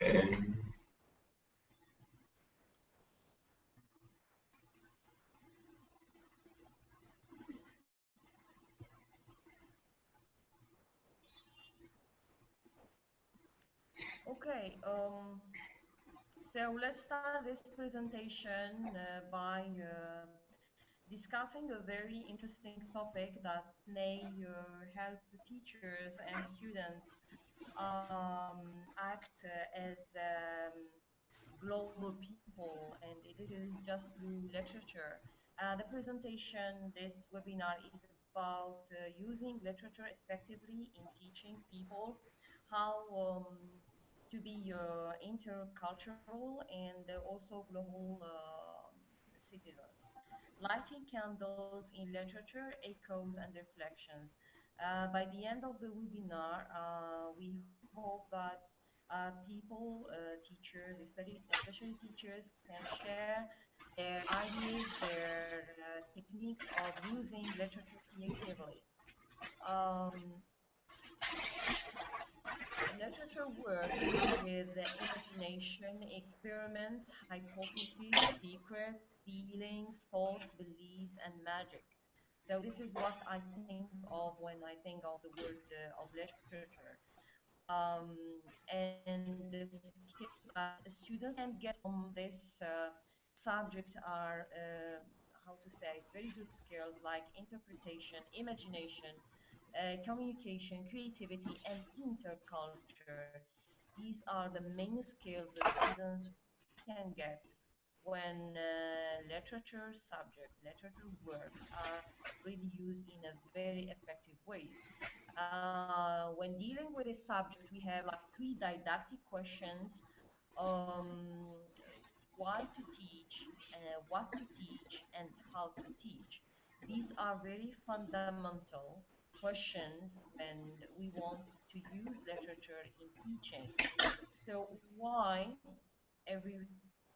And Okay, so let's start this presentation by discussing a very interesting topic that may help the teachers and students act as global people, and this is just through literature. The presentation, this webinar is about using literature effectively in teaching people how to be intercultural and also global citizens. Lighting candles in literature, echoes and reflections. By the end of the webinar, we hope that people, teachers, especially teachers, can share their ideas, their techniques of using literature creatively. Um, Literature works with the imagination, experiments, hypotheses, secrets, feelings, thoughts, beliefs, and magic. So this is what I think of when I think of the word of literature. And the skills that students can get from this subject are, how to say, very good skills like interpretation, imagination, communication, creativity, and interculture. These are the main skills that students can get when literature subject, literature works are really used in a very effective ways. When dealing with this subject, we have like three didactic questions: um, why to teach, what to teach, and how to teach. These are very fundamental questions when we want to use literature in teaching. So why every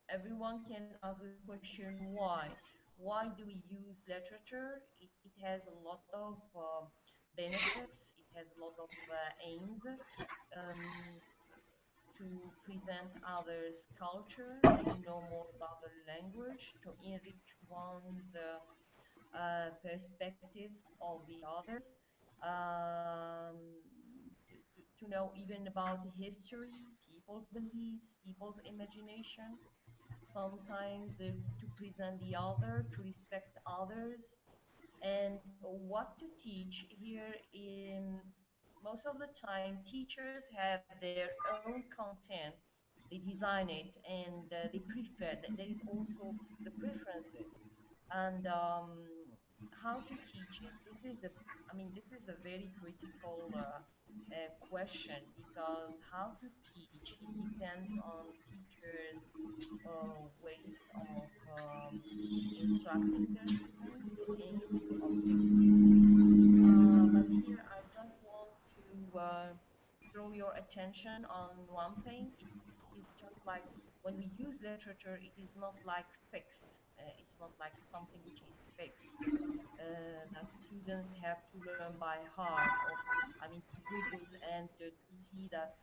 everyone can ask the question why? Why do we use literature? It has a lot of benefits. It has a lot of aims to present others' culture, to know more about the language, to enrich one's perspectives of the others, um, to know even about history, people's beliefs, people's imagination, sometimes to present the other, to respect others, and what to teach here in most of the time teachers have their own content, they design it and they prefer that. There is also the preferences and how to teach it. This is a, I mean, this is a very critical question, because how to teach, it depends on teachers ways of instructing their students, the aims, objectives. But here I just want to draw your attention on one thing. It is just like when we use literature, it is not like fixed. It's not like something which is fixed that students have to learn by heart, or I mean to Google and to see that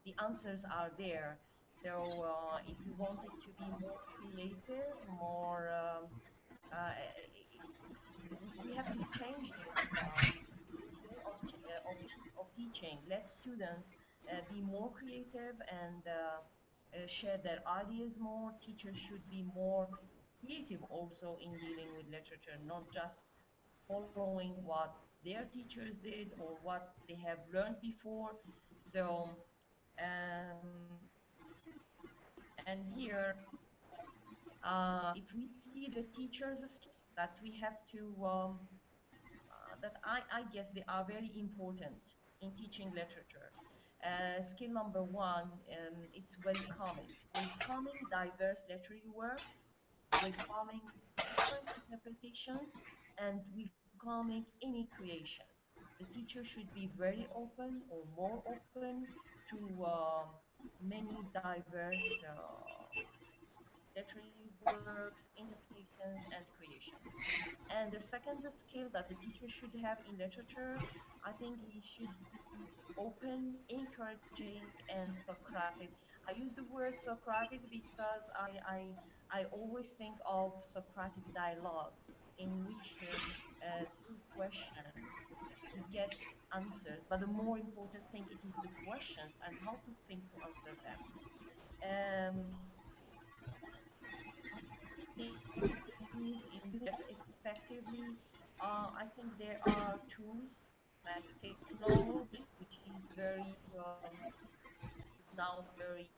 the answers are there. So if you want it to be more creative, more we have to change this way of, of teaching. Let students be more creative and share their ideas more. Teachers should be more creative also in dealing with literature, not just following what their teachers did or what they have learned before. So, um, and here, if we see the teachers' skills that we have to that I guess they are very important in teaching literature. Skill number one is welcoming. Welcoming diverse literary works, welcoming different interpretations, and welcoming any creations. The teacher should be very open or more open to many diverse literary works, interpretations, and creations. And the second skill that the teacher should have in literature, I think he should be open, encouraging, and Socratic. I use the word Socratic because I always think of Socratic dialogue in which through questions we get answers. But the more important thing, it is the questions and how to think to answer them. Things is in using it effectively. I think there are tools like technology, which is very now very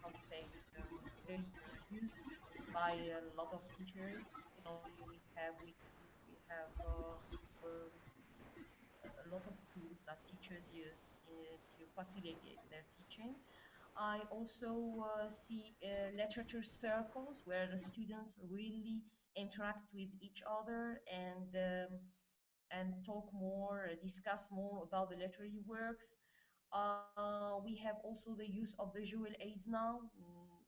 how to say it, very used by a lot of teachers. Technology, we have wikis, we have a lot of tools that teachers use to facilitate their teaching. I also see literature circles where the students really interact with each other and talk more, discuss more about the literary works. We have also the use of visual aids now.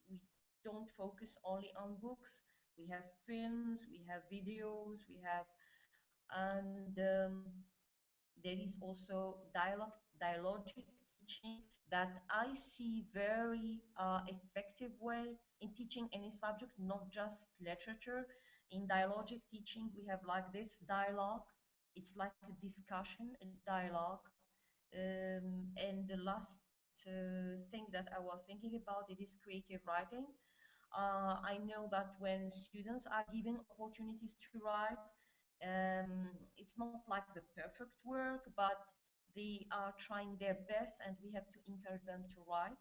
We don't focus only on books. We have films, we have videos, we have, and there is also dialogic teaching that I see very effective way in teaching any subject, not just literature. In dialogic teaching, we have like this dialogue. It's like a discussion, a dialogue. And the last thing that I was thinking about it is creative writing. I know that when students are given opportunities to write, it's not like the perfect work, but they are trying their best, and we have to encourage them to write.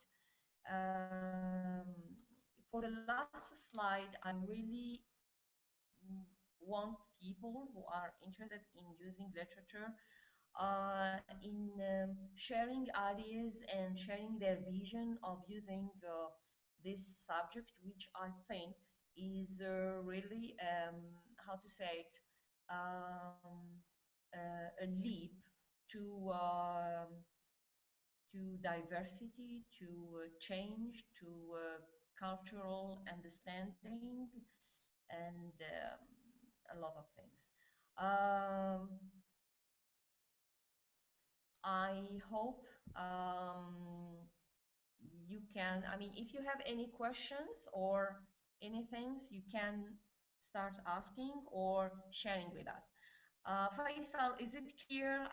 Um, for the last slide, I really want people who are interested in using literature in sharing ideas and sharing their vision of using this subject, which I think is really, how to say it, a leap to diversity, to change, to cultural understanding, and a lot of things. I hope you can, I mean, if you have any questions or anything, you can start asking or sharing with us. Faisal, is it clear?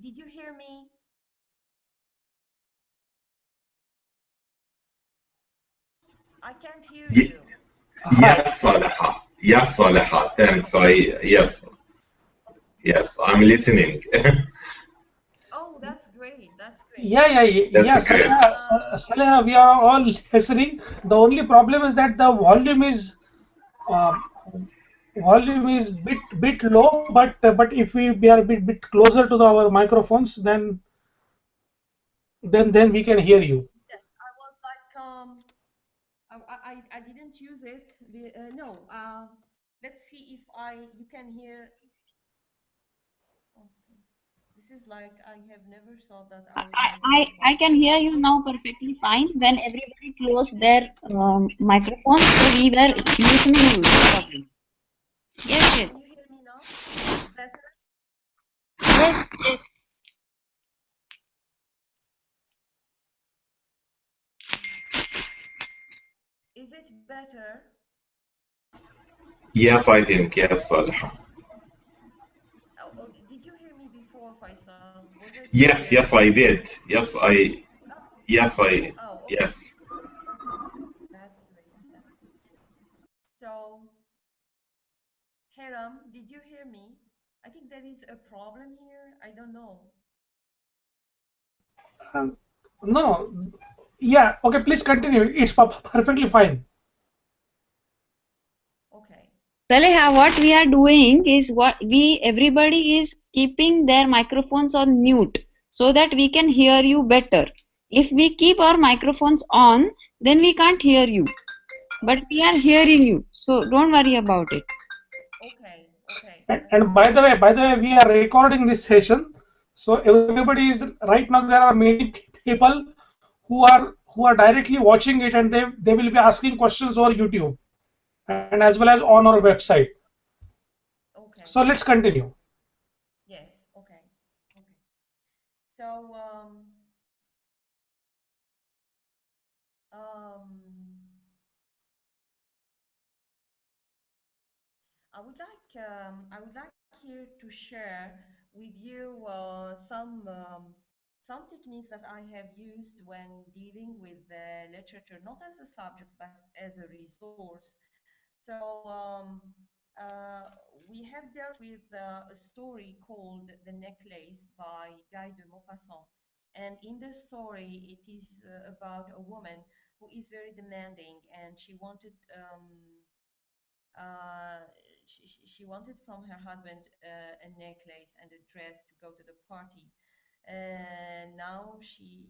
Did you hear me? I can't hear Ye- you. Yes, Saleha. Yes, Saleha. Thanks. Yes, yes, I'm listening. Oh, that's great. That's great. Yeah, yeah, That's yeah, great. Saleha, Saleha, we are all listening. The only problem is that the uh, volume is bit low, but if we are bit closer to our microphones, then we can hear you. Yes, I was like, I didn't use it. No, let's see if you can hear. Okay. This is like, I have never thought that I will have I, any I can problem. hear you now perfectly fine when everybody closed their microphones, so we were listening you properly. Yes, Can yes, you hear me now? Is it better? yes, yes. Is it better? Yes, I think. Yes, Saleha. Oh, did you hear me before, Faisal? Was it Yes, clear? yes, I did. Yes, Oh, okay. yes. Okay. That's great. That's great. So, Hiram, did you hear me? I think there is a problem here. I don't know. Um, no, yeah, okay, please continue. It's perfectly fine. Okay. Saleha, what we are doing is everybody is keeping their microphones on mute so that we can hear you better. If we keep our microphones on, then we can't hear you. But we are hearing you, so don't worry about it. Okay. Okay. That's And great. by the way, we are recording this session, so everybody is right now. There are many people who are directly watching it, and they will be asking questions over YouTube and as well as on our website. Okay. So let's continue. Yes. Okay. Okay. So, Um, I would like here to share with you some techniques that I have used when dealing with literature, not as a subject but as a resource. So uh, we have dealt with a story called The Necklace by Guy de Maupassant. And in this story, it is about a woman who is very demanding, and uh, she wanted from her husband a necklace and a dress to go to the party. And now he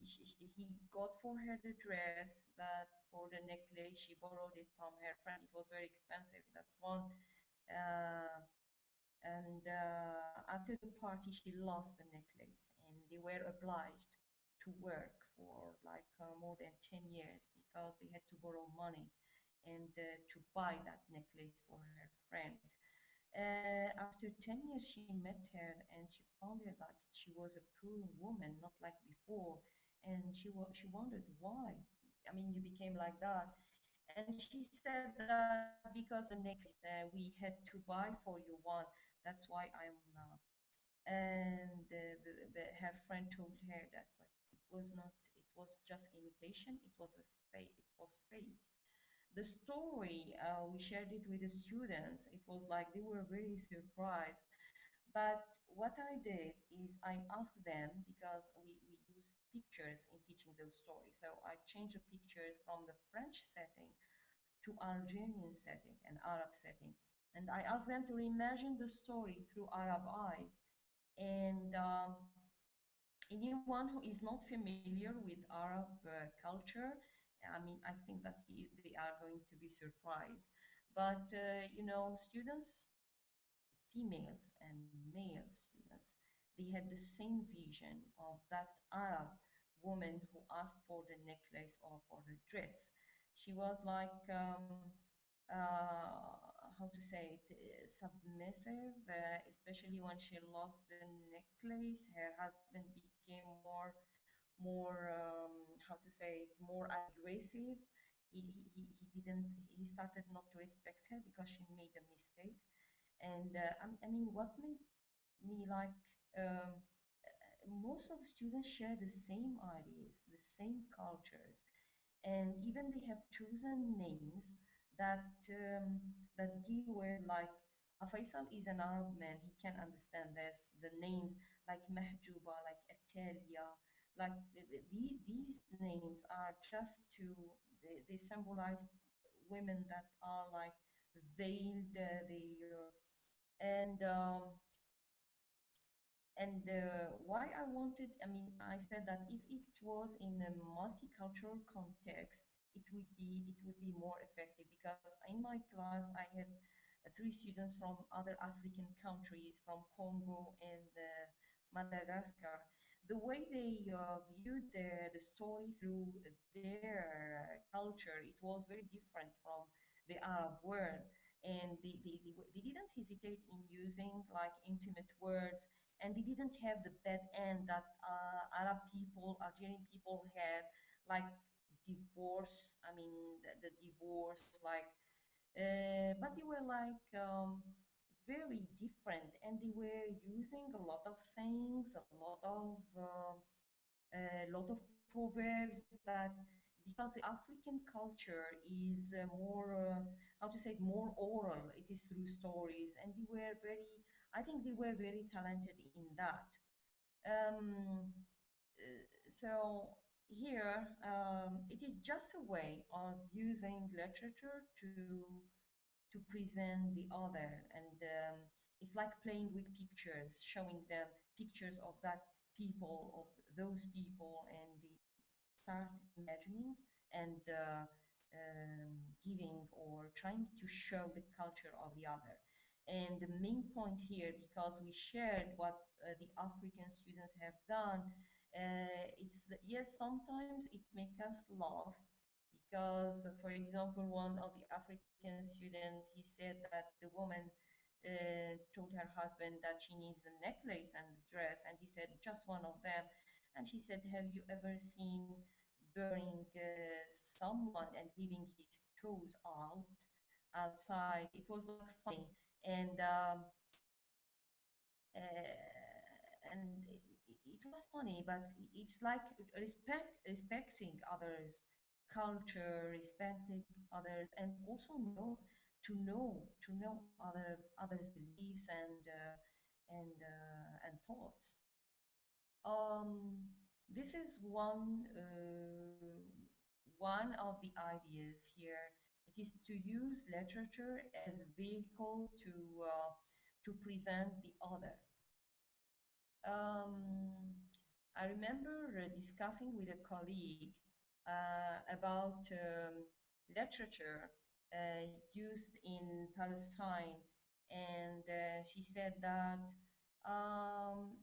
got for her the dress, but for the necklace she borrowed it from her friend. It was very expensive, that one. Uh, and after the party, she lost the necklace, and they were obliged to work for like more than 10 years because they had to borrow money and to buy that necklace for her friend. After 10 years, she met her and she found her that she was a poor woman, not like before. And she wondered why. I mean, you became like that. And she said that because of the necklace, we had to buy for you one. That's why I'm. And her friend told her that, but it was not. It was just imitation. It was a fake. It was fake. The story, we shared it with the students. It was like they were very surprised. But what I did is I asked them, because we use pictures in teaching those stories. So I changed the pictures from the French setting to Algerian setting and Arab setting. And I asked them to reimagine the story through Arab eyes. And anyone who is not familiar with Arab culture, I mean, I think that they are going to be surprised. But, students, females and male students, they had the same vision of that Arab woman who asked for the necklace or for the dress. She was like, how to say it, submissive, especially when she lost the necklace. Her husband became how to say it, more aggressive. He didn't, he started not to respect her because she made a mistake. And I mean, what made me like, um, most of the students share the same ideas, the same cultures, and even they have chosen names that that deal with, like, Faisal is an Arab man, he can understand this. The names like Mahjuba, like Atalia, like these names are just to, they symbolize women that are like veiled, and why I wanted, I mean, I said that if it was in a multicultural context, it would be more effective, because in my class I had three students from other African countries, from Congo and Madagascar. The way they viewed the story through their culture, it was very different from the Arab world. And they didn't hesitate in using like intimate words, and they didn't have the bad end that Arab people, Algerian people had, like divorce. I mean, the divorce, like, but they were like very different, and they were using a lot of sayings, a lot of proverbs, that because the African culture is more, how to say it, more oral. It is through stories, and they were very, I think they were very talented in that. Um, so here, it is just a way of using literature to present the other, and it's like playing with pictures, showing them pictures of that people, of those people, and they start imagining and giving or trying to show the culture of the other. And the main point here, because we shared what the African students have done, it's that yes, sometimes it makes us laugh, because, for example, one of the African students, he said that the woman told her husband that she needs a necklace and a dress, and he said just one of them. And she said, "Have you ever seen burning someone and leaving his toes outside. It was like funny, and it was funny, but it's like respecting others' culture, respecting others, and also to know others' beliefs and thoughts. This is one of the ideas here. It is to use literature as a vehicle to present the other. I remember discussing with a colleague about literature used in Palestine, and she said that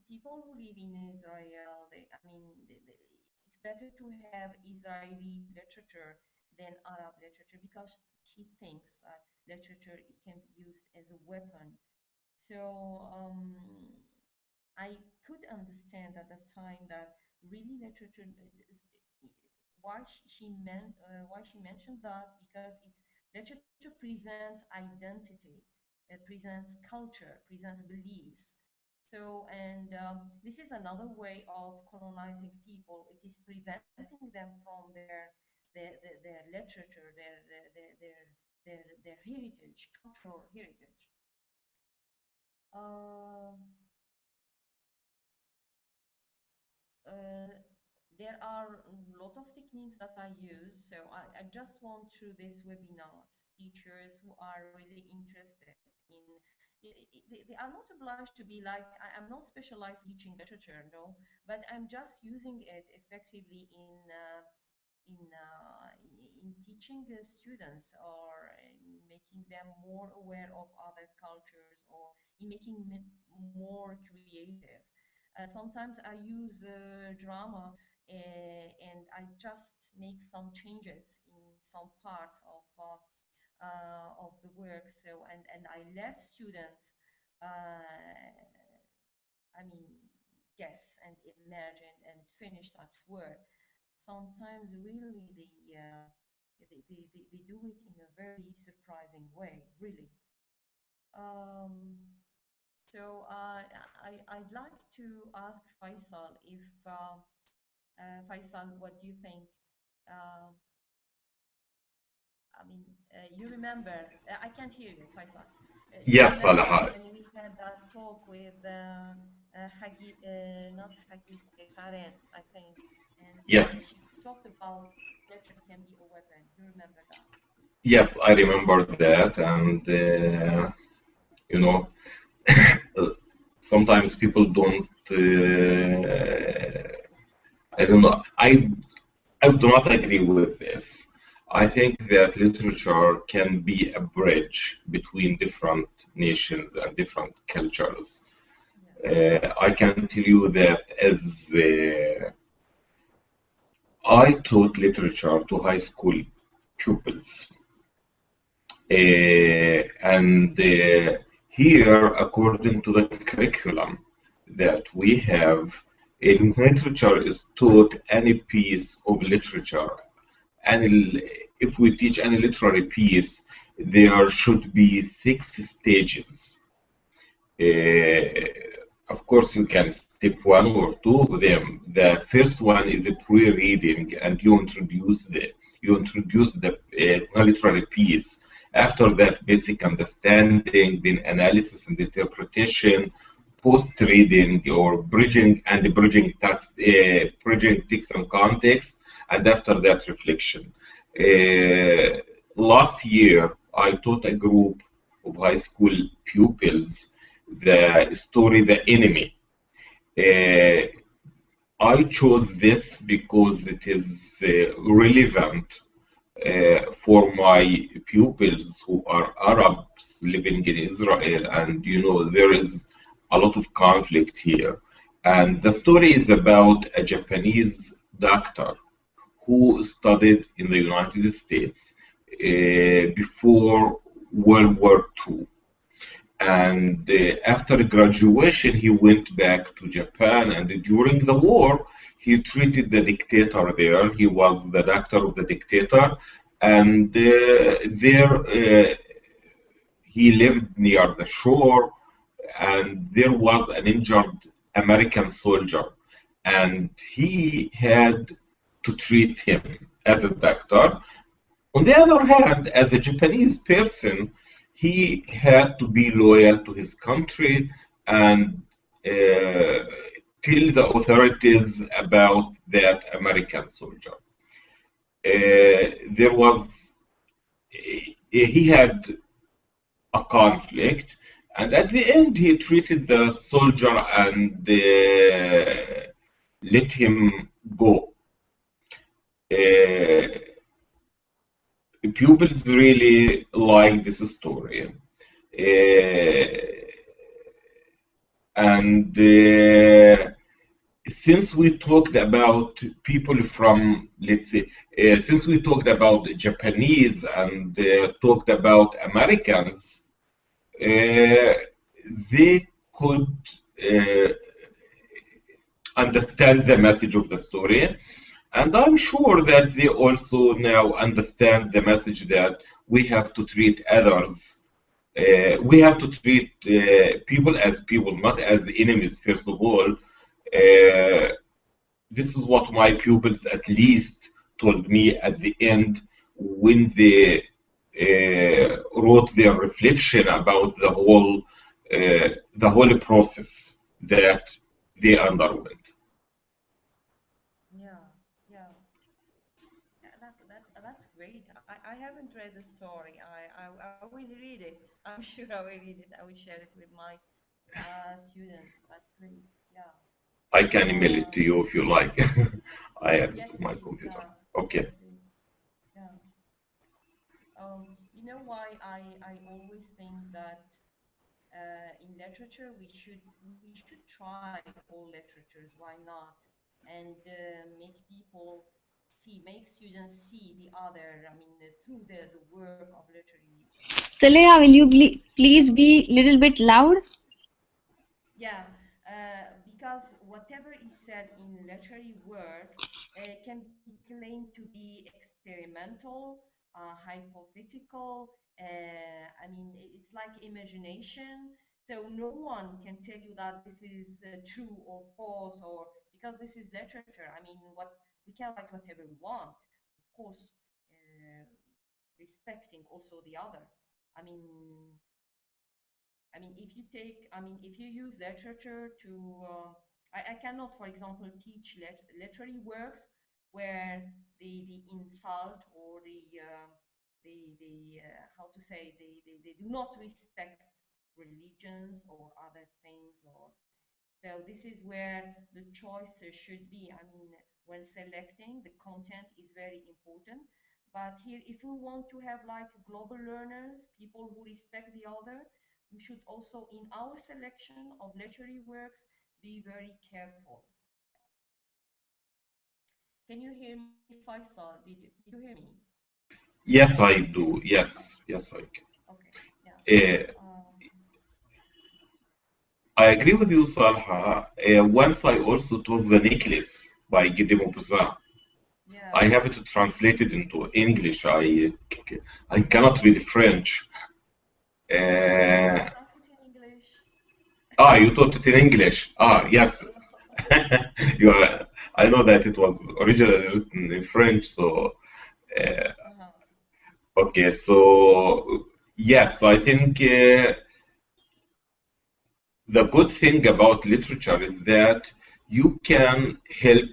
people who live in Israel, it's better to have Israeli literature than Arab literature because she thinks that literature it can be used as a weapon. So I could understand at that time that really literature is why she mentioned that because it's literature presents identity, it presents culture, presents beliefs. So and this is another way of colonizing people. It is preventing them from their literature, their heritage, cultural heritage. Um Uh, there are a lot of techniques that I use, so I just want through this webinars, teachers who are really interested in, they are not obliged to be like, I'm not specialized teaching literature, no, but I'm just using it effectively in, uh, in teaching the students or in making them more aware of other cultures or in making it more creative. Sometimes I use drama and I just make some changes in some parts of the work. So and I let students, I mean, guess and imagine and finish that work. Sometimes really they do it in a very surprising way, really. Um, so I'd like to ask Faisal if Faisal, what do you think? Uh, you remember? I can't hear you, Faisal. You Yes, remember Salaha. when we had that talk with Hagi, not Hagi, Karen, I think, and Yes, she talked about literature can be a weapon. You remember that? yes, I remember that, and you know, sometimes people don't. I don't know. I do not agree with this. I think that literature can be a bridge between different nations and different cultures. Yeah. I can tell you that as I taught literature to high school pupils, and here, according to the curriculum that we have, in literature is taught any piece of literature. And if we teach any literary piece, there should be 6 stages. Of course, you can step 1 or 2 of them. The first one is a pre-reading, and you introduce the literary piece. After that, basic understanding, then analysis and interpretation, post-reading or bridging text and context, and after that, reflection. Uh, Last year, I taught a group of high school pupils the story The Enemy. Uh, I chose this because it is relevant for my pupils who are Arabs living in Israel, and there is a lot of conflict here. And the story is about a Japanese doctor who studied in the United States before World War II. And after graduation, he went back to Japan, and during the war, he treated the dictator there. He was the doctor of the dictator, and there he lived near the shore, and there was an injured American soldier, and he had to treat him as a doctor. On the other hand, as a Japanese person, he had to be loyal to his country and tell the authorities about that American soldier. There was, he had a conflict, and at the end he treated the soldier and let him go. Pupils really like this story. And since we talked about people from, let's say, since we talked about Japanese and talked about Americans, they could understand the message of the story. And I'm sure that they also now understand the message that we have to treat others. We have to treat people as people, not as enemies, first of all. This is what my pupils at least told me at the end when they wrote their reflection about the whole process that they underwent. Yeah, yeah. Yeah, that's great. I haven't read the story. I will read it. I'm sure I will read it. I will share it with my students. That's great. Yeah. I can email it Uh, to you if you like. I have it yes, on my please. computer. Yeah, Okay. that's great. Yeah. You know why I always think that in literature we should try all literatures. Why not? And make people make students see the other. I mean, through the work of literary. Saleha, will you please be little bit loud? Yeah, because whatever is said in literary work can be claimed to be experimental, hypothetical. I mean, it's like imagination. So no one can tell you that this is true or false, or because this is literature. I mean, what we can write whatever we want, of course, uh, respecting also the other. I mean, if you use literature to, I cannot, for example, teach literary works where the insult or how to say, they do not respect religions or other things. Or so this is where the choice should be. I mean, when selecting, the content is very important. But here, if we want to have like global learners, people who respect the other, we should also, in our selection of literary works, be very careful. Can you hear me, Faisal? Did you hear me? Yes, I do. Yes, yes, I Okay, yeah. can. I agree with you, Salha. Once I also taught The Necklace by Gide Maupassant. I Yeah. have it translated into English. I cannot read French. Oh, I Uh, taught it in English. you taught it in English. Yes. you are, I know that it was originally written in French, so uh, Uh-huh. okay. So yes, I think the good thing about literature is that you can help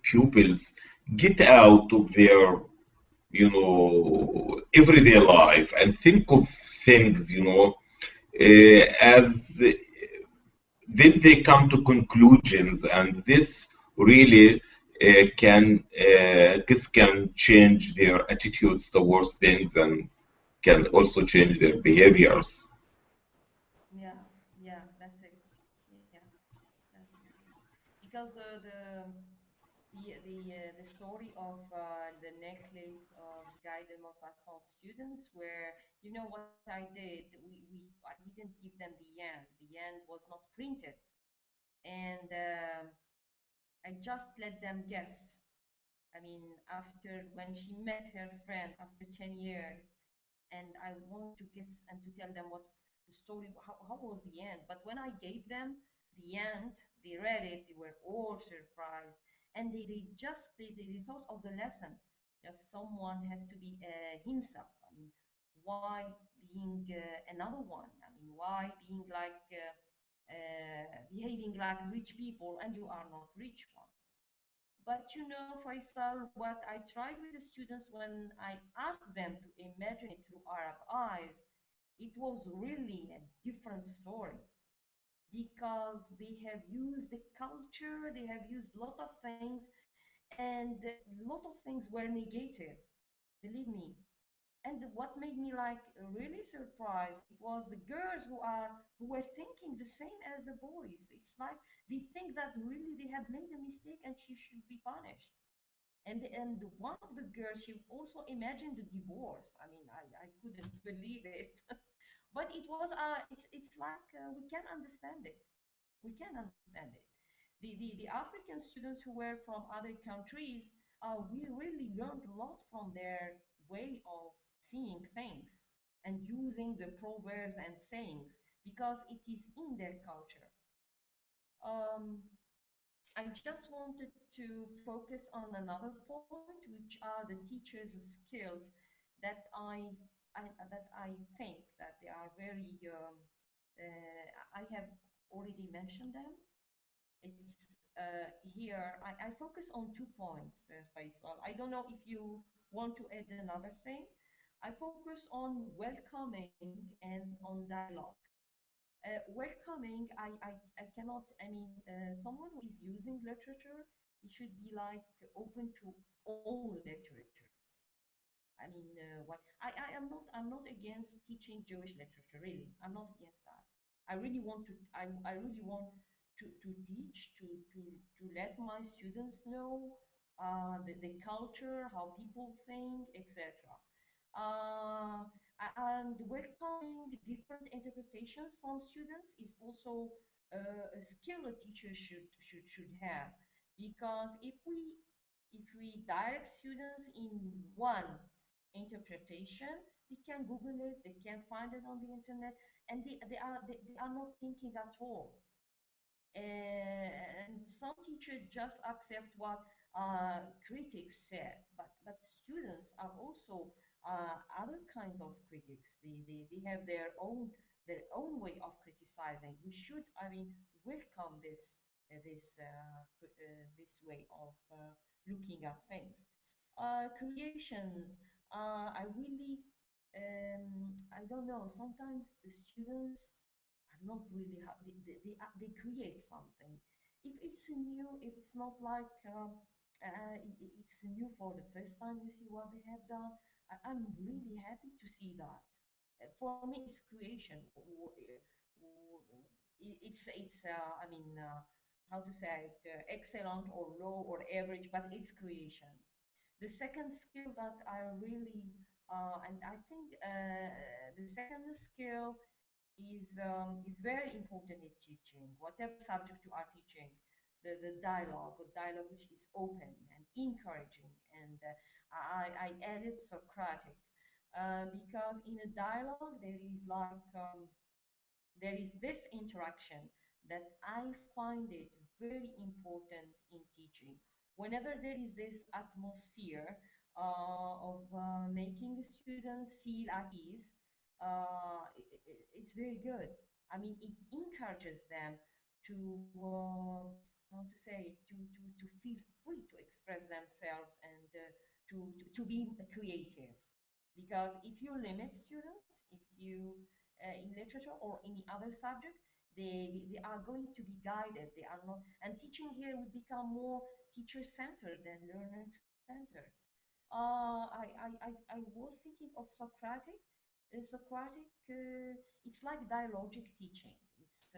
pupils get out of their everyday life and think of things as then they come to conclusions, and this can change their attitudes towards things and can also change their behaviors. Yeah, yeah, that's it. Yeah, that's it. Because the story of the necklace of Guy de Maupassant students, where you know what I did, I didn't give them the end. The end was not printed, and I I just let them guess. I mean, after when she met her friend after 10 years, and I want to guess and to tell them what the story, how was the end. But when I gave them the end, they read it, they were all surprised. And they thought of the lesson. Just someone has to be himself. I mean, why being another one? I mean, why being like behaving like rich people and you are not rich one? But you know, Faisal, what I tried with the students when I asked them to imagine it through Arab eyes, it was really a different story because they have used the culture, they have used a lot of things, and a lot of things were negative, believe me. And what made me like really surprised was the girls who were thinking the same as the boys. It's like they think that really they have made a mistake and she should be punished. And one of the girls, she also imagined the divorce. I mean, I couldn't believe it. But it was it's like we can understand it. We can understand it. The African students who were from other countries, we really learned a lot from their way of seeing things and using the proverbs and sayings because it is in their culture. Um, I just wanted to focus on another point, which are the teachers' skills that that I think that they are very. I have already mentioned them. It's here. I focus on 2 points, Faisal. I don't know if you want to add another thing. I focus on welcoming and on dialogue. Welcoming, I cannot, I mean, someone who is using literature, he should be like open to all literatures. I mean, I'm not against teaching Jewish literature, really. I'm not against that. I really want to teach, to let my students know the culture, how people think, etc. And welcoming different interpretations from students is also a skill a teacher should have, because if we direct students in one interpretation, they can Google it, they can find it on the internet, and they are not thinking at all. And some teachers just accept what critics said, but students are also other kinds of critics. They have their own way of criticizing. We should, I mean, welcome this way of looking at things. Creations. I really, I don't know. Sometimes the students are not really they create something. If it's new, if it's not like it's new for the first time you see what they have done, I'm really happy to see that. For me, it's creation. It's I mean, how to say it, excellent or low or average, but it's creation. The second skill that I really, and I think the second skill is very important in teaching, whatever subject you are teaching. The dialogue which is open and encouraging, and I added Socratic because in a dialogue there is like there is this interaction that I find it very important in teaching. Whenever there is this atmosphere of making the students feel at ease, it's very good. I mean, it encourages them to, how to say, to feel free to express themselves and to be creative. Because if you limit students, if you in literature or any other subject, they are going to be guided. They are not, and teaching here would become more teacher-centered than learner-centered. I was thinking of Socratic. Socratic, it's like dialogic teaching. It's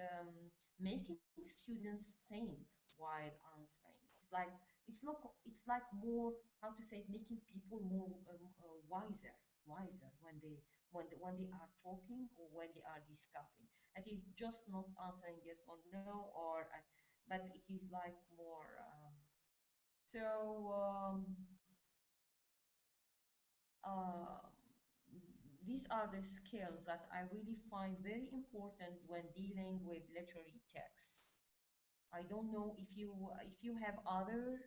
making students think while answering. It's like more, how to say it, making people more wiser when they are talking or when they are discussing. And it's just not answering yes or no, or but it is like more. So uh, these are the skills that I really find very important when dealing with literary texts. I don't know if you have other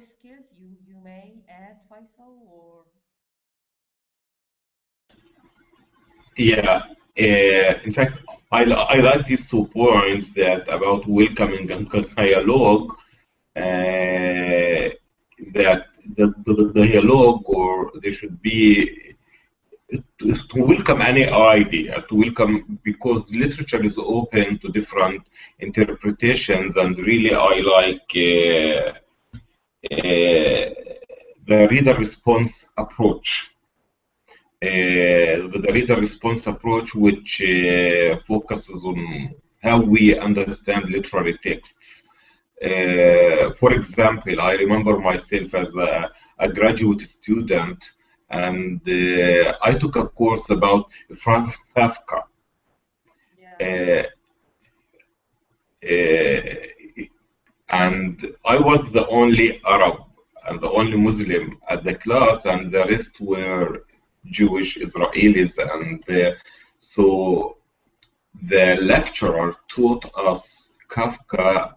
skills you may add, Faisal, or Yeah, in fact, I like these 2 points that about welcoming and dialogue, that the dialogue or there should be to welcome any idea, to welcome because literature is open to different interpretations, and really I like the reader response approach. The reader response approach, which focuses on how we understand literary texts. For example, I remember myself as a graduate student, and I took a course about Franz Kafka. yeah, Uh, uh, and I was the only Arab and the only Muslim at the class, and the rest were Jewish Israelis. And so the lecturer taught us Kafka,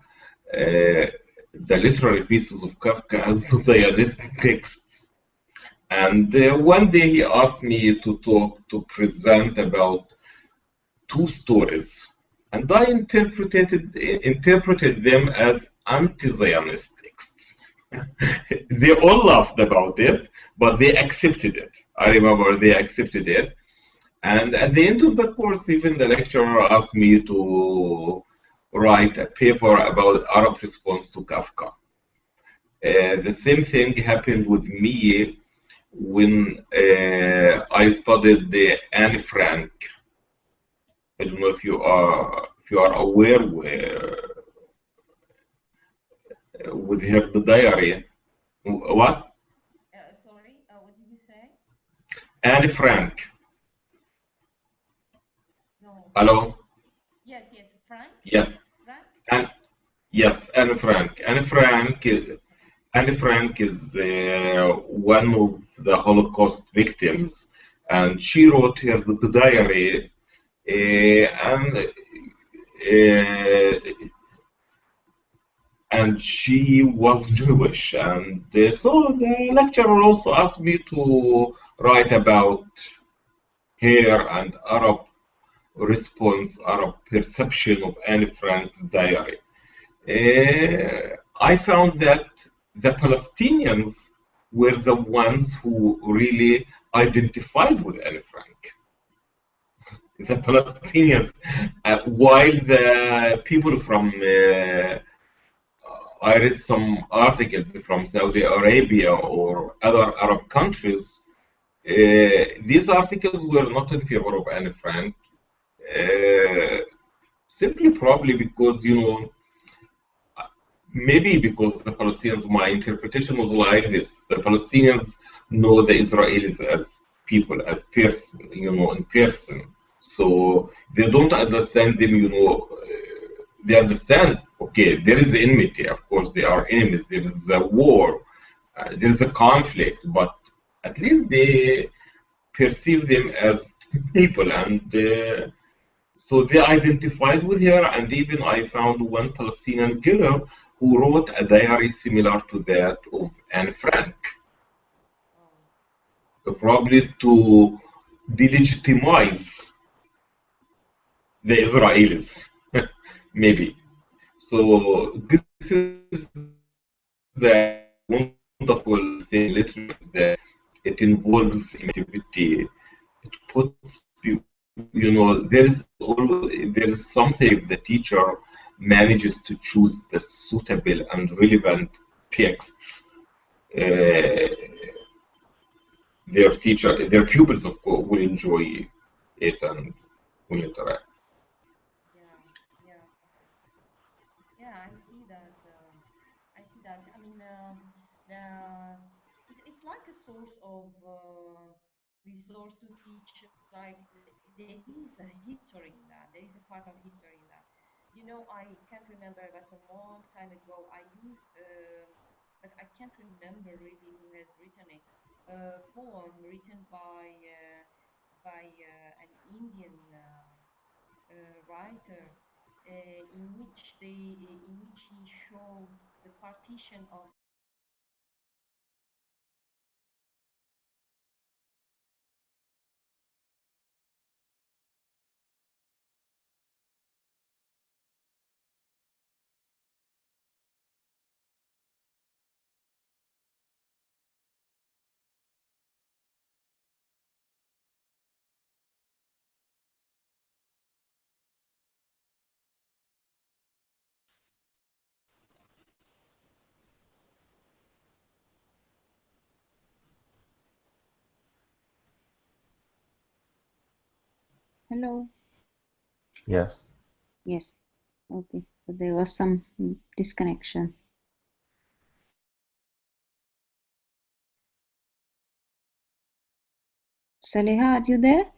the literary pieces of Kafka as Zionist texts. And one day he asked me to talk, to present about 2 stories, and I interpreted them as anti-Zionist texts. They all laughed about it, but they accepted it. I remember they accepted it. And at the end of the course, even the lecturer asked me to write a paper about Arab response to Kafka. The same thing happened with me when I studied the Anne Frank. I don't know if you are aware with her diary. What? sorry, what did you say? Anne Frank. No. Hello? Yes, yes, Frank? Yes. Frank? And yes, Anne Frank. Anne Frank is one of the Holocaust victims, and she wrote her the diary, and she was Jewish, and so the lecturer also asked me to write about her and Arab response, Arab perception of Anne Frank's diary. I found that the Palestinians were the ones who really identified with Anne Frank. The Palestinians, while the people from I read some articles from Saudi Arabia or other Arab countries. These articles were not in favor of Anne Frank, uh, simply probably because, maybe because the Palestinians, my interpretation was like this. The Palestinians know the Israelis as people, as person, in person. So they don't understand them, they understand, okay, there is enmity, of course, they are enemies, there is a war, there is a conflict, but at least they perceive them as people, and so they identified with her. And even I found one Palestinian girl who wrote a diary similar to that of Anne Frank, probably to delegitimize the Israelis, maybe. So this is the wonderful thing literally is that it involves activity. It puts there is something the teacher manages to choose the suitable and relevant texts. Uh, their pupils, of course, will enjoy it and will interact. Yeah, yeah, yeah. I see that. I see that. I mean, the it's like a source of resource to teach. Like there is a history in that. There is a part of history in that. I can't remember, but a long time ago, I used, but I can't remember really who has written it. A poem written by an Indian writer, in which he showed the partition of. Hello. Yes. Yes. Okay. So there was some disconnection. Saleha, are you there?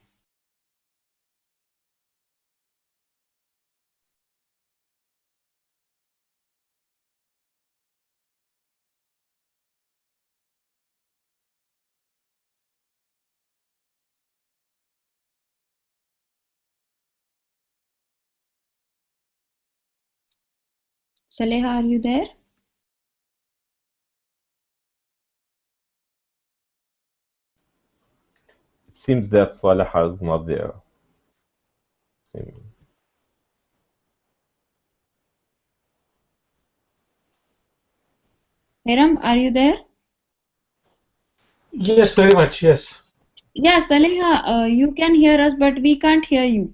Saleha, are you there? It seems that Salaha is not there. Seems- Hiram, are you there? Yes, very much. Yes. Yeah, Saleha, you can hear us, but we can't hear you.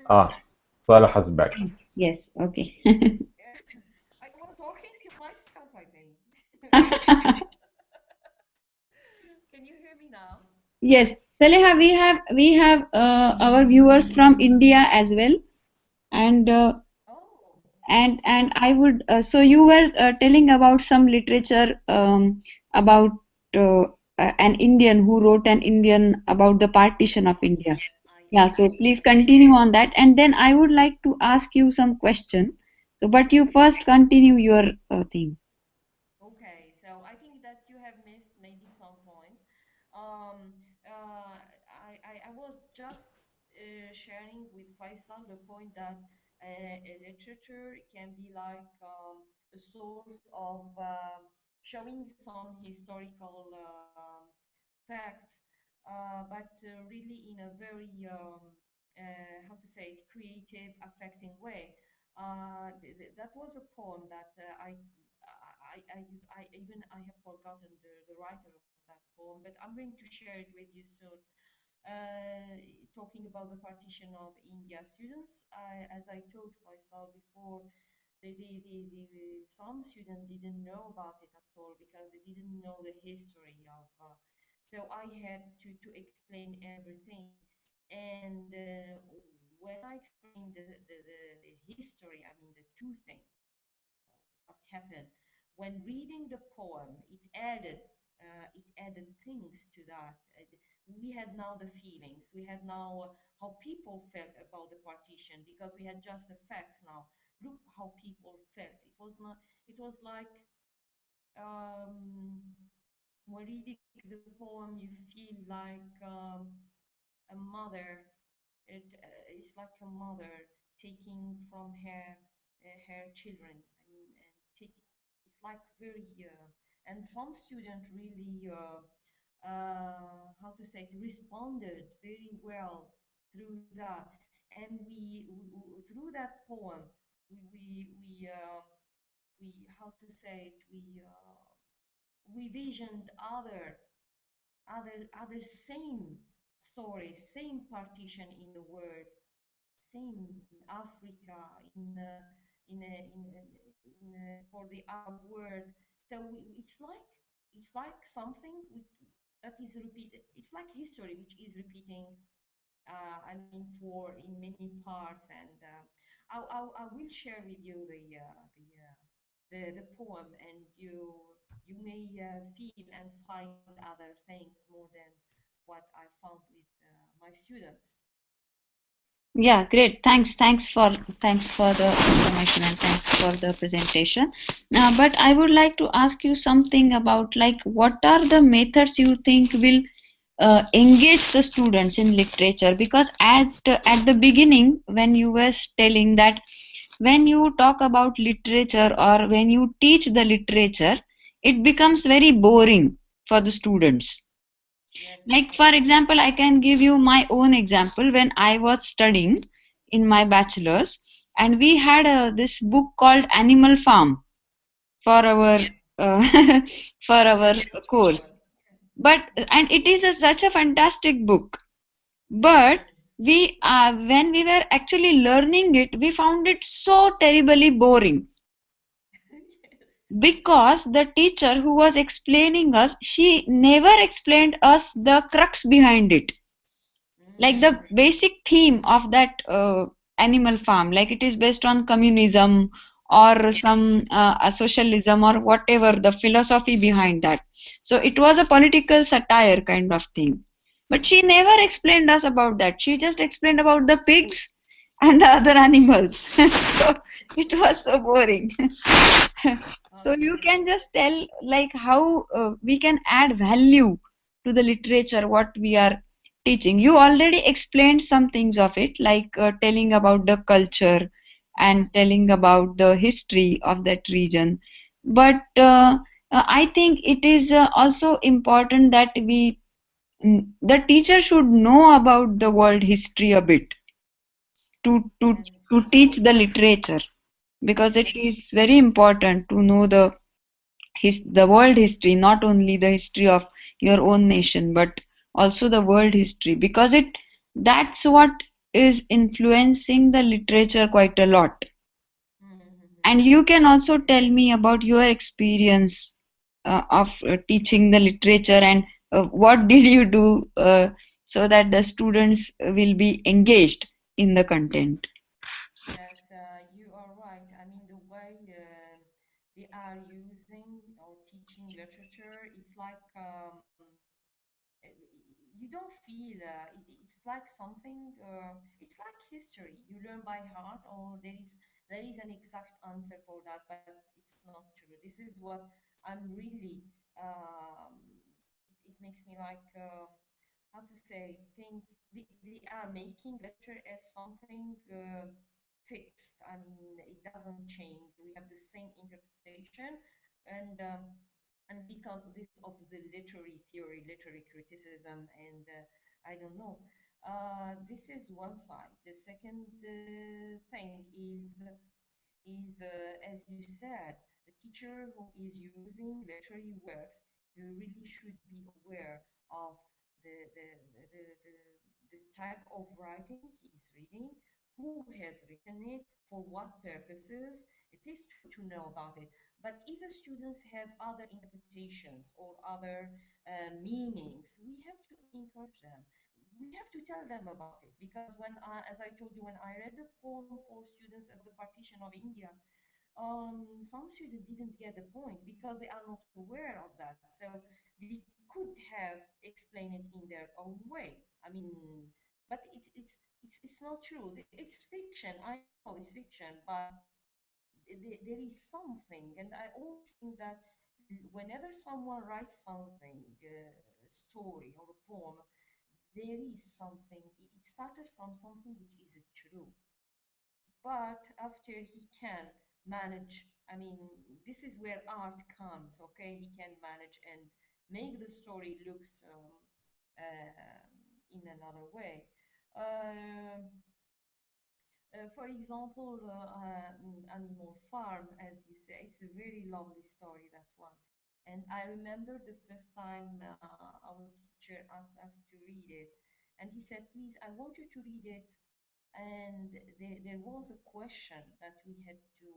Ah, Salaha's back. Yes, yes, okay. I was talking to myself, I think. Can you hear me now? Yes, Saleha, we have our viewers from India as well, and Oh, I would so you were telling about some literature about uh, an Indian who wrote an Indian about the partition of India. yes, Yeah, I so did. please continue on that, and then I would like to ask you some question. So, but you first continue your theme. Okay, so I think that you have missed maybe some point. Um, I was just sharing with Faisal the point that a literature can be like a source of showing some historical facts, but really in a very, how to say it, creative, affecting way. That was a poem that I have forgotten the writer of that poem, but I'm going to share it with you soon. Talking about the partition of India, students, as I told myself before, some students didn't know about it at all because they didn't know the history of. So I had to explain everything, and when I explained the history, I mean the two things what happened when reading the poem, it added things to that. We had now the feelings, we had now how people felt about the partition because we had just the facts. Now look how people felt. It was not, it was like um, when reading the poem you feel like a mother. It's like a mother taking from her children. I mean, and take, it's like very and some students really how to say it, responded very well through that. And through that poem we how to say it, we visioned other same stories, same partition in the world, same in Africa, for the Arab world. So it's like something that is repeated. It's like history which is repeating. I mean, for in many parts, and I will share with you the poem, and you may feel and find other things more than what I found with my students. Yeah, great. Thanks for the information and thanks for the presentation. But I would like to ask you something about like what are the methods you think will engage the students in literature? Because at the beginning when you were telling that when you talk about literature or when you teach the literature, it becomes very boring for the students. Yes, Like, for example, I can give you my own example. When I was studying in my bachelor's, and we had this book called Animal Farm for our uh, for our course. But and it is such a fantastic book. But we when we were actually learning it, we found it so terribly boring yes. because the teacher who was explaining us, she never explained us the crux behind it, like the Mm, basic theme of that Animal Farm, like it is based on communism or some socialism or whatever the philosophy behind that. So it was a political satire kind of thing, but she never explained us about that. She just explained about the pigs and the other animals. So it was so boring. So you okay. can just tell like how we can add value to the literature what we are teaching. You already explained some things of it, like telling about the culture and telling about the history of that region. But I think it is also important that the teacher should know about the world history a bit to to And to teach the literature, because it is very important to know the world history, not only the history of your own nation but also the world history, because it that's what is influencing the literature quite a lot. And you can also tell me about your experience of teaching the literature, and what did you do so that the students will be engaged in the content. yes, you are right. I mean, the way they are using or teaching literature, it's like uh, you don't feel it's like something. It's like history. You learn by heart, or there is an exact answer for that, but it's not true. This is what I'm really. It makes me like how to say think they are making literature as something fixed. I mean, it doesn't change. We have the same interpretation, and because this of the literary theory, literary criticism, and I don't know. This is one side. The second thing is as you said, the teacher who is using literary works, they really should be aware of the the, the, the, the type of writing he is reading, who has written it, for what purposes. It is true to know about it, but if the students have other interpretations or other meanings, we have to encourage them. We have to tell them about it, because as I told you, when I read the poem for students of the partition of India, some students didn't get the point because they are not aware of that. So they could have explained it in their own way. I mean, but it's not true. It's fiction. I know it's fiction, but there is something, and I always think that whenever someone writes something, a story or a poem, there is something. It started from something which is true, but after he can manage, I mean, this is where art comes. Okay, he can manage and make the story looks in another way. Um for example, Animal Farm, as you say, it's a very lovely story, that one. And I remember the first time our teacher asked us to read it, and he said, "Please, I want you to read it." And there was a question that we had to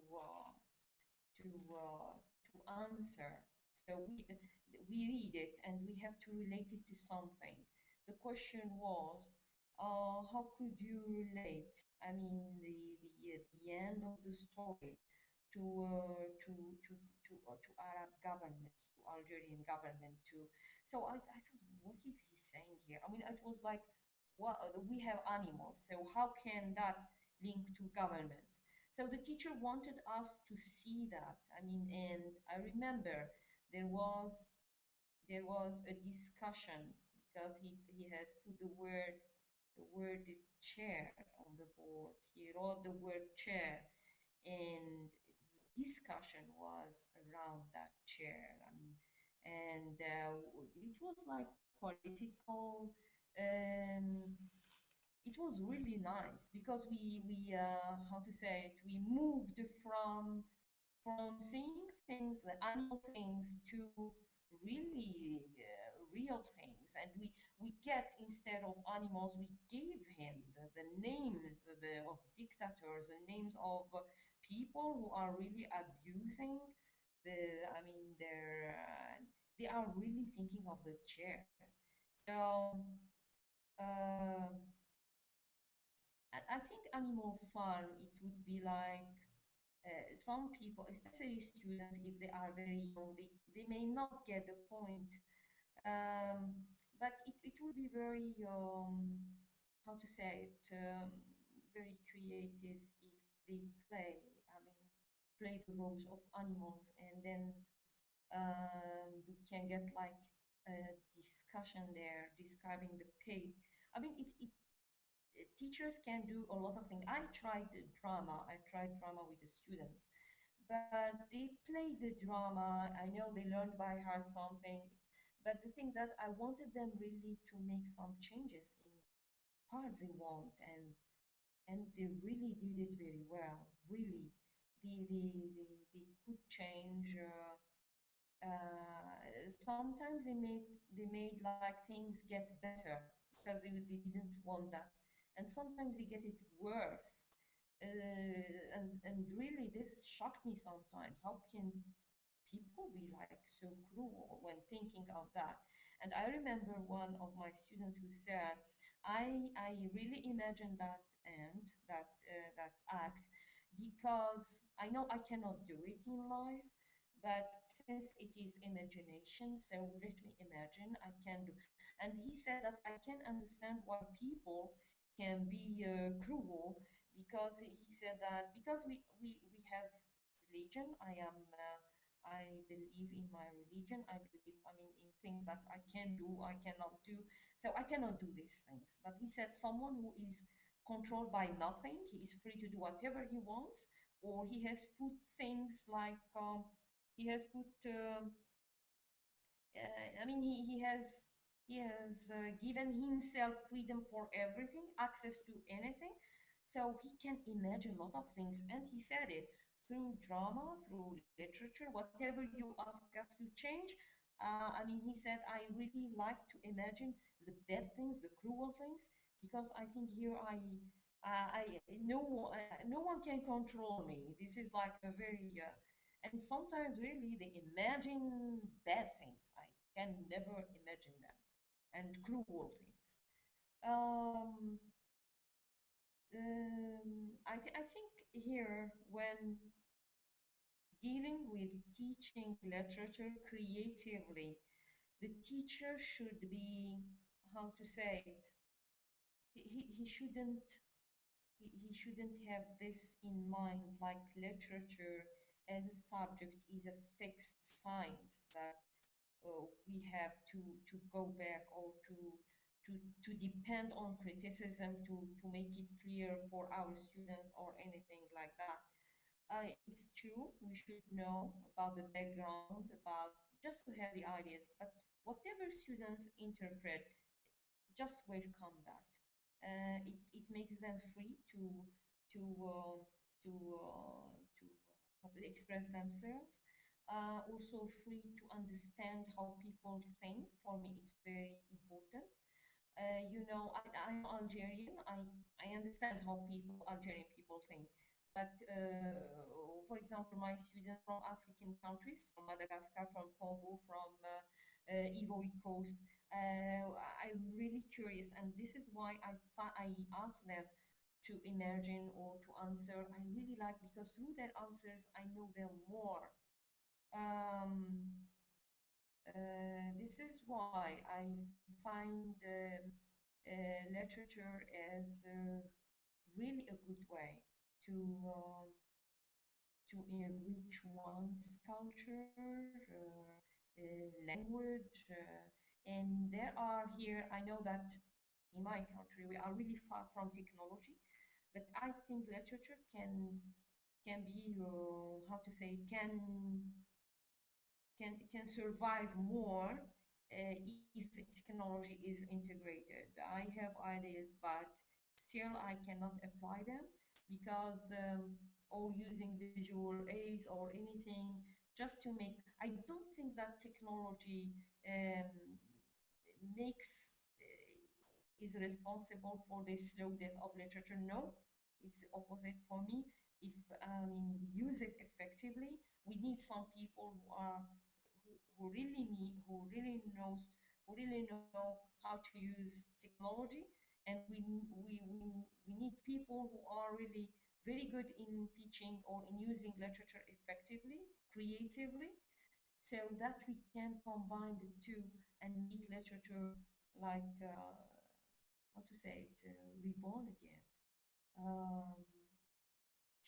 answer. So we read it and we have to relate it to something. The question was, how could you relate? I mean, the end of the story to to Arab governments, to Algerian government, to. So I thought, what is he saying here? I mean, it was like, well, we have animals, so how can that link to governments? So the teacher wanted us to see that. I mean, and I remember there was there was a discussion because he has put the word chair on the board. He wrote the word chair, and discussion was around that chair. I mean, and it was like political. Um, it was really nice because we how to say it, we moved from seeing things, the animal things, to really real things, and we get, instead of animals, we gave him the names of dictators, the names of people who are really abusing the. I mean, they are really thinking of the chair. So. Uh, I think animal fun, it would be like some people, especially students, if they are very young, they may not get the point. But it would be very, how to say it, very creative if they play, I mean, play the roles of animals, and then we can get like a discussion there describing the pig. I mean, teachers can do a lot of things. I tried drama. I tried drama with the students, but they play the drama. I know they learned by heart something, but the thing that I wanted them really to make some changes in parts they want, and they really did it very well. Really, they could change. Sometimes they made like things get better because they didn't want that, and sometimes they get it worse. And really, this shocked me sometimes. How can people be like so cruel when thinking of that? And I remember one of my students who said, I really imagined that end, that act, because I know I cannot do it in life, but since it is imagination, so let me imagine I can do. And he said that I can understand why people can be cruel, because he said that because we have religion. I believe in my religion. I believe, I mean, in things that I can do, I cannot do. So I cannot do these things. But he said someone who is controlled by nothing, he is free to do whatever he wants, or he has put things like he has put I mean, he has given himself freedom for everything, access to anything, so he can imagine a lot of things. And he said it through drama, through literature, whatever you ask us to change. I mean, he said, I really like to imagine the bad things, the cruel things, because I think here no one can control me. This is like a very and sometimes really they imagine bad things. I can never imagine them, and cruel things. Um, I think here, when dealing with teaching literature creatively, the teacher should be, how to say it, he shouldn't he shouldn't have this in mind, like literature as a subject is a fixed science that we have to go back, or to to depend on criticism to make it clear for our students or anything like that. It's true, we should know about the background, about just to have the ideas, but whatever students interpret, just welcome that. It makes them free to uh, to to express themselves. Also free to understand how people think. For me, it's very important. I'm Algerian. I understand how Algerian people think. But for example, my students from African countries, from Madagascar, from Congo, from Ivory Coast, I'm really curious, and this is why I ask them to imagine or to answer. I really like, because through their answers, I know them more. Um, this is why I find literature as really a good way to uh, to enrich one's culture, language, and there are here. I know that in my country we are really far from technology, but I think literature can be how to say can survive more if technology is integrated. I have ideas, but still I cannot apply them because or using visual aids or anything just to make. I don't think that technology makes is responsible for the slow death of literature. No, it's the opposite for me. If we use it effectively, we need some people who really need, who really know how to use technology, and we need people who are really very good in teaching or in using literature effectively, creatively, so that we can combine the two and make literature like how to say it, reborn again. Um,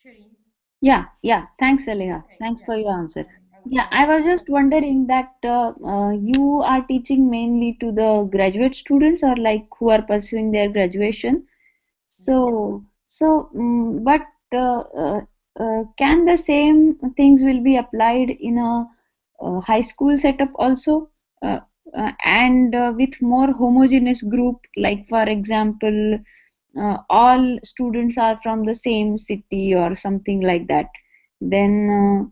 Shireen, Yeah, yeah. Thanks, Aleha. okay, Thanks yeah, for your answer. I Yeah, will I was stop just here. wondering that you are teaching mainly to the graduate students or like who are pursuing their graduation. Yeah. But can the same things will be applied in a, high school setup also, uh, and with more homogeneous group, like for example, all students are from the same city or something like that. Then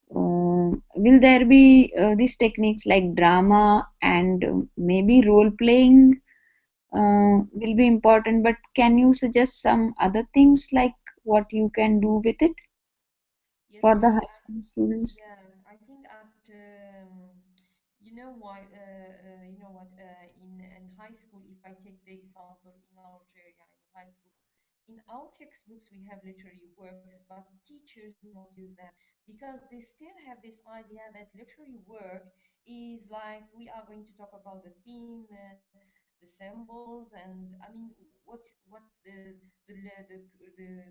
will there be these techniques like drama and maybe role playing will be important, but can you suggest some other things like what you can do with it Yes, for the high school students? yes, I think at you know why you know what in high school, if I take the example in Algeria in high school, in our textbooks we have literary works, but teachers do not use them because they still have this idea that literary work is like we are going to talk about the theme, the symbols, and I mean what the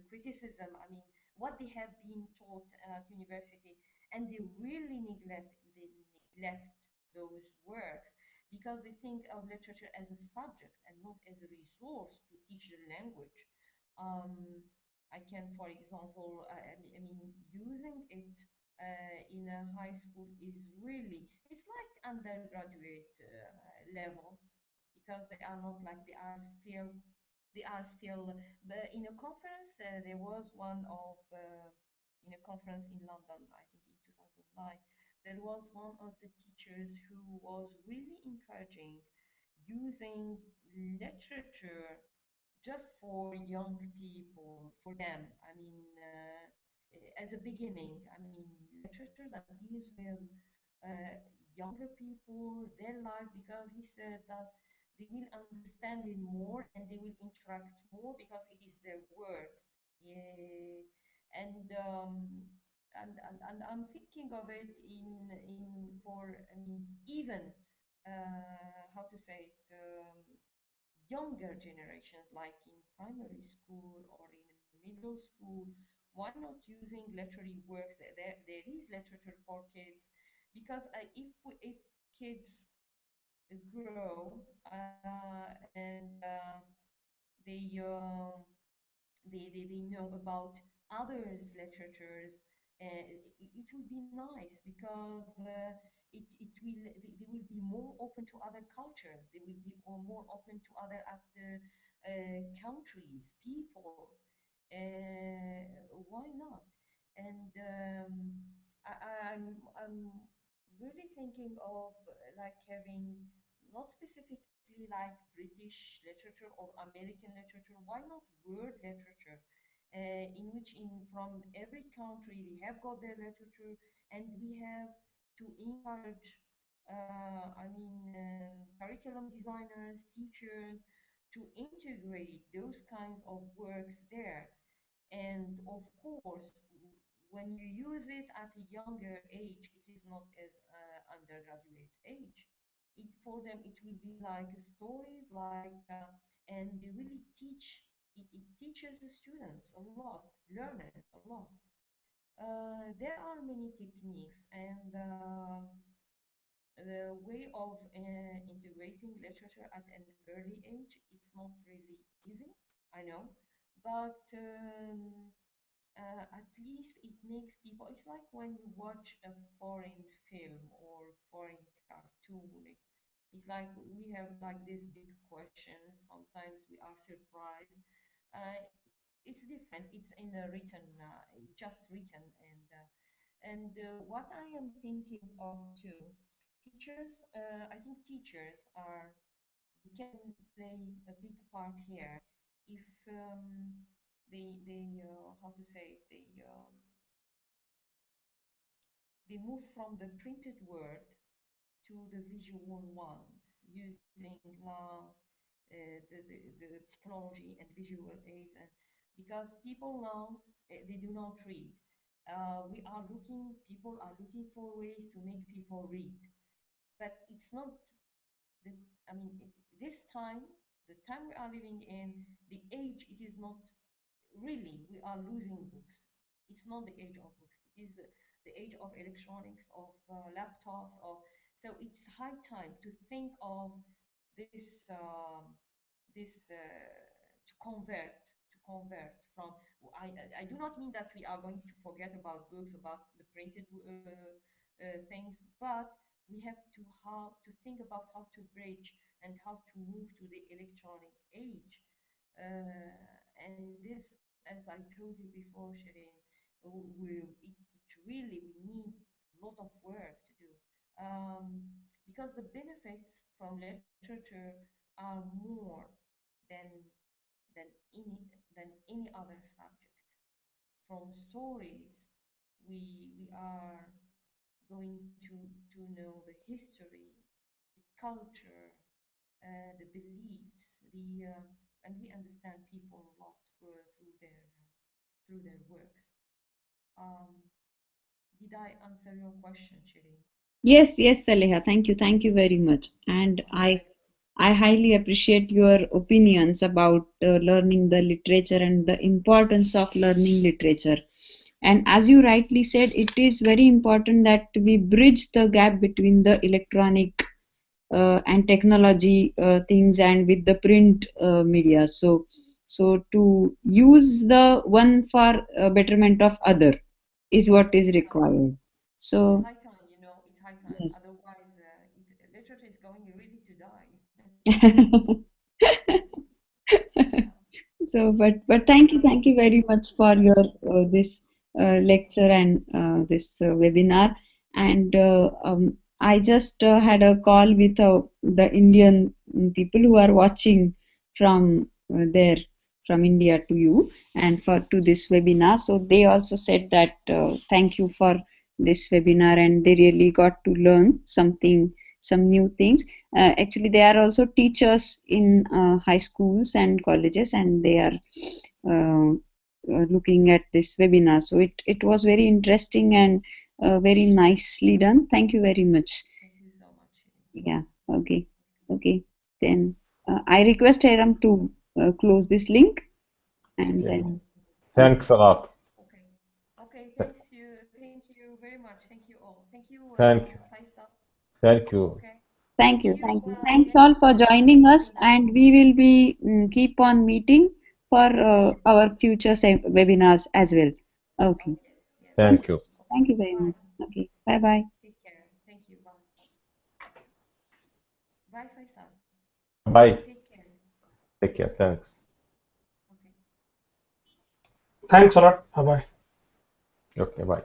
criticism. I mean what they have been taught at university, and they really neglect those works because they think of literature as a subject and not as a resource to teach the language. I can, for example, using it in a high school is really, it's like undergraduate level because they are not like they are still but in a conference there was one of in a conference in London, I think in 2009, there was one of the teachers who was really encouraging using literature just for young people, for them. As a beginning, I mean, literature that deals with uh, younger people, their life, because he said that they will understand it more and they will interact more because it is their word. Yeah. And, um, and I'm thinking of it in for I mean even how to say it younger generations, like in primary school or in middle school, why not using literary works? There is literature for kids because if kids grow and they, they know about others' literatures, it will be nice because they will be more open to other cultures. They will be more open to other countries, people. Why not? And I'm really thinking of like having not specifically like British literature or American literature. Why not world literature? In which from every country they have got their literature, and we have to encourage curriculum designers, teachers to integrate those kinds of works there. And of course, when you use it at a younger age, it is not as undergraduate age. For them, it will be like stories, and they really teach. It teaches the students a lot, learners a lot. There are many techniques, and the way of integrating literature at an early age, it's not really easy, I know, but at least it makes people, it's like when you watch a foreign film or foreign cartoon. It's like we have like these big questions. Sometimes we are surprised. Uh, it's different. It's in a written, just written, and what I am thinking of too, teachers. I think teachers are can play a big part here if they how to say it, they move from the printed word to the visual ones using the technology and visual aids, and because people now they do not read. People are looking for ways to make people read, but it's not the, I mean, this time, the time we are living in, the age, it is not really, we are losing books. It's not the age of books. It is the age of electronics, of laptops, so it's high time to think of this, to convert from, I do not mean that we are going to forget about books, about the printed things, but we have to how to think about how to bridge and how to move to the electronic age. And this, as I told you before, Shireen, really, we need a lot of work to do. Because the benefits from literature are more than than any any other subject. From stories, we are going to know the history, the culture, the beliefs, and we understand people a lot through their works. Um, did I answer your question, Shireen? Yes, yes, Saleha. Thank you very much. And I highly appreciate your opinions about learning the literature and the importance of learning literature. And as you rightly said, it is very important that we bridge the gap between the electronic and technology things and with the print media. So to use the one for betterment of other is what is required. It's So high time, it's high time. yes. Otherwise, literature is going really to die. So, but thank you very much for your this lecture and this webinar. And I just had a call with the Indian people who are watching from there, from India to you and for to this webinar. So they also said that thank you for this webinar, and they really got to learn something, some new things. Actually, they are also teachers in high schools and colleges, and they are uh, looking at this webinar. So it was very interesting and very nicely done. Thank you very much. Thank you so much, Shireen. Yeah, okay. Okay. Then I request Hiram to close this link, and Yeah. then Thanks a lot. Okay. Okay, thank you very much. Thank you all. Thank you, Thank you. Faisal. Thank you. Okay. thank See you, you thank you. Thanks all next for joining us, webinar. and we will be keep on meeting for our future webinars as well. Okay. Okay. Yes. Thank Thank you. you. Thank you very Bye. much. Okay. Bye bye. Take care. Thank you. Bye. Bye, Faisal. Bye. Take care. Take care. Thanks. Okay. Thanks a lot. Bye bye. Okay, bye.